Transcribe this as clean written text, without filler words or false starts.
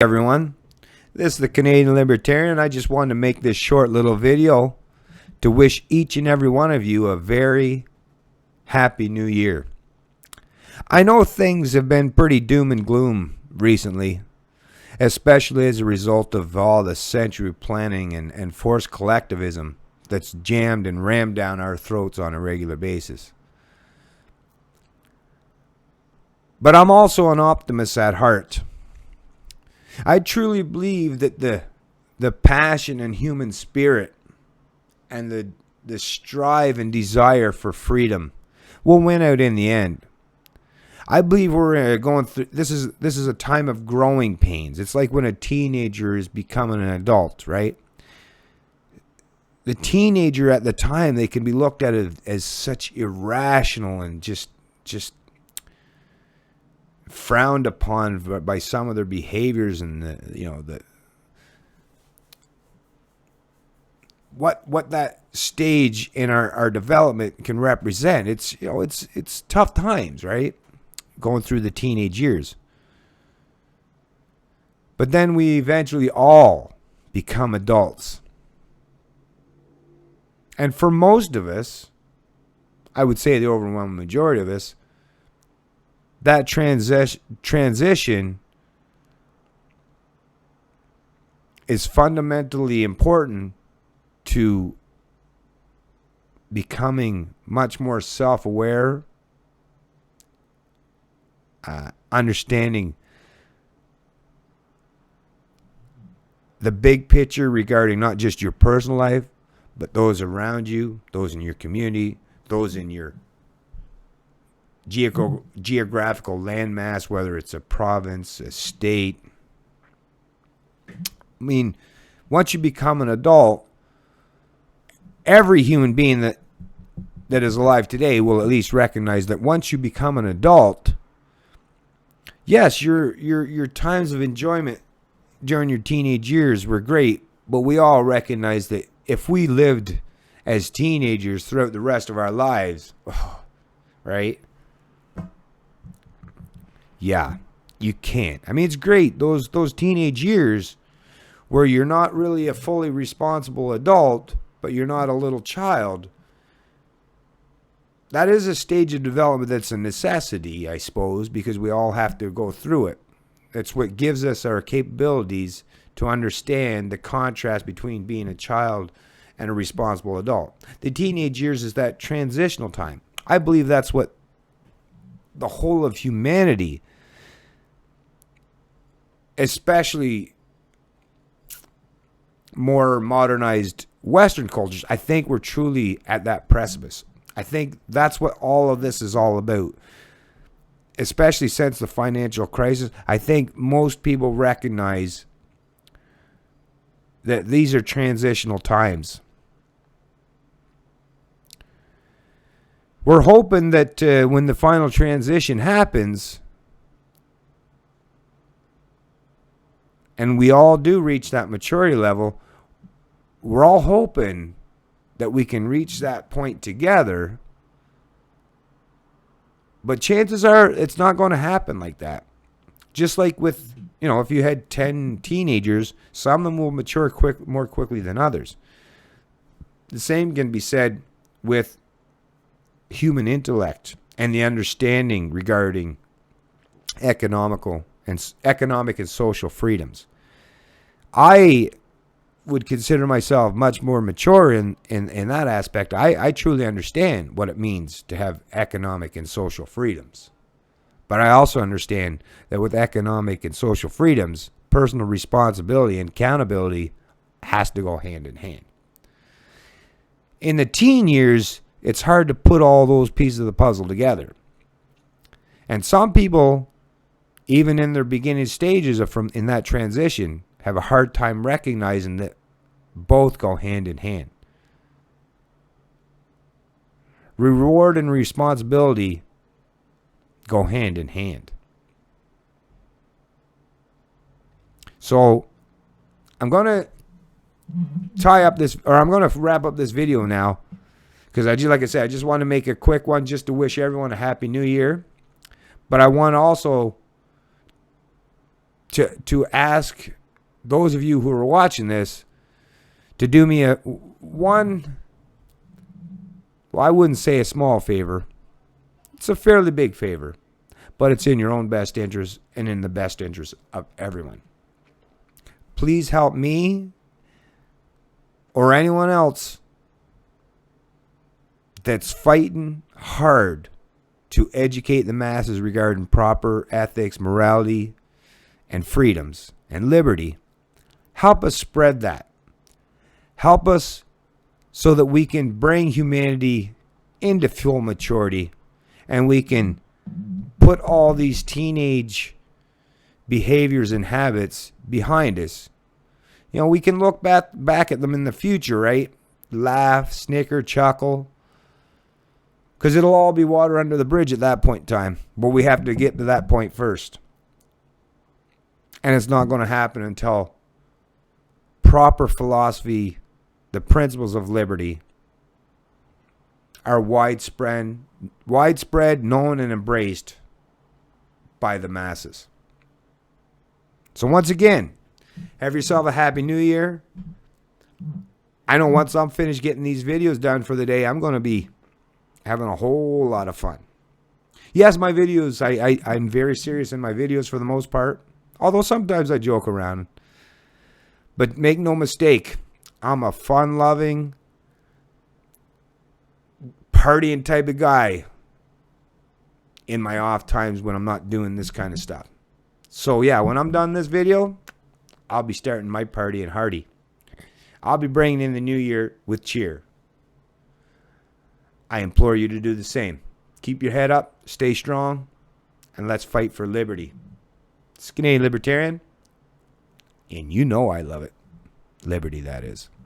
Everyone, this is the Canadian Libertarian. I just wanted to make this short little video to wish each and every one of you a very happy new year. I know things have been pretty doom and gloom recently, especially as a result of all the century planning and forced collectivism that's jammed and rammed down our throats on a regular basis. But I'm also an optimist at heart. I truly believe that the passion and human spirit and the strive and desire for freedom will win out in the end. I believe we're going through, this is a time of growing pains. It's like when a teenager is becoming an adult, right? The teenager at the time, they can be looked at as such irrational and just frowned upon by some of their behaviors and what that stage in our development can represent. It's tough times, right? Going through the teenage years. But then we eventually all become adults. And for most of us, I would say the overwhelming majority of us, that transition is fundamentally important to becoming much more self-aware, understanding the big picture regarding not just your personal life, but those around you, those in your community, those in your geographical landmass, whether it's a province, a state. I mean, once you become an adult, every human being that is alive today will at least recognize that once you become an adult, yes, your times of enjoyment during your teenage years were great, but we all recognize that if we lived as teenagers throughout the rest of our lives, right? Yeah, you can't. I mean, it's great. Those teenage years where you're not really a fully responsible adult, but you're not a little child. That is a stage of development that's a necessity, I suppose, because we all have to go through it. It's what gives us our capabilities to understand the contrast between being a child and a responsible adult. The teenage years is that transitional time. I believe that's what the whole of humanity, especially more modernized Western cultures, I think we're truly at that precipice. I think that's what all of this is all about. Especially since the financial crisis, I think most people recognize that these are transitional times. We're hoping that when the final transition happens, and we all do reach that maturity level, we're all hoping that we can reach that point together. But chances are it's not going to happen like that. Just like with, if you had 10 teenagers, some of them will mature more quickly than others. The same can be said with human intellect and the understanding regarding economic and social freedoms. I would consider myself much more mature in that aspect. I truly understand what it means to have economic and social freedoms. But I also understand that with economic and social freedoms, personal responsibility and accountability has to go hand in hand. In the teen years, it's hard to put all those pieces of the puzzle together. And some people, even in their beginning stages in that transition, have a hard time recognizing that both go hand in hand. Reward and responsibility go hand in hand. So I'm going to I'm going to wrap up this video now, because I just want to make a quick one just to wish everyone a happy new year. But I want to also to ask those of you who are watching this to do me a one, well, I wouldn't say a small favor. It's a fairly big favor, but it's in your own best interest and in the best interest of everyone. Please help me or anyone else that's fighting hard to educate the masses regarding proper ethics, morality, and freedoms and liberty. Help us spread that. Help us so that we can bring humanity into full maturity and we can put all these teenage behaviors and habits behind us. You know, we can look back at them in the future, right? Laugh, snicker, chuckle. Because it'll all be water under the bridge at that point in time. But we have to get to that point first. And it's not going to happen until proper philosophy, the principles of liberty, are widespread, known, and embraced by the masses. So once again, have yourself a happy new year. I know once I'm finished getting these videos done for the day, I'm going to be having a whole lot of fun. Yes, my videos, I'm very serious in my videos for the most part. Although sometimes I joke around. But make no mistake, I'm a fun-loving, partying type of guy in my off times when I'm not doing this kind of stuff. So yeah, when I'm done this video, I'll be starting my party and hardy. I'll be bringing in the new year with cheer. I implore you to do the same. Keep your head up, stay strong, and let's fight for liberty. It's Canadian Libertarian, and you know I love it. Liberty, that is.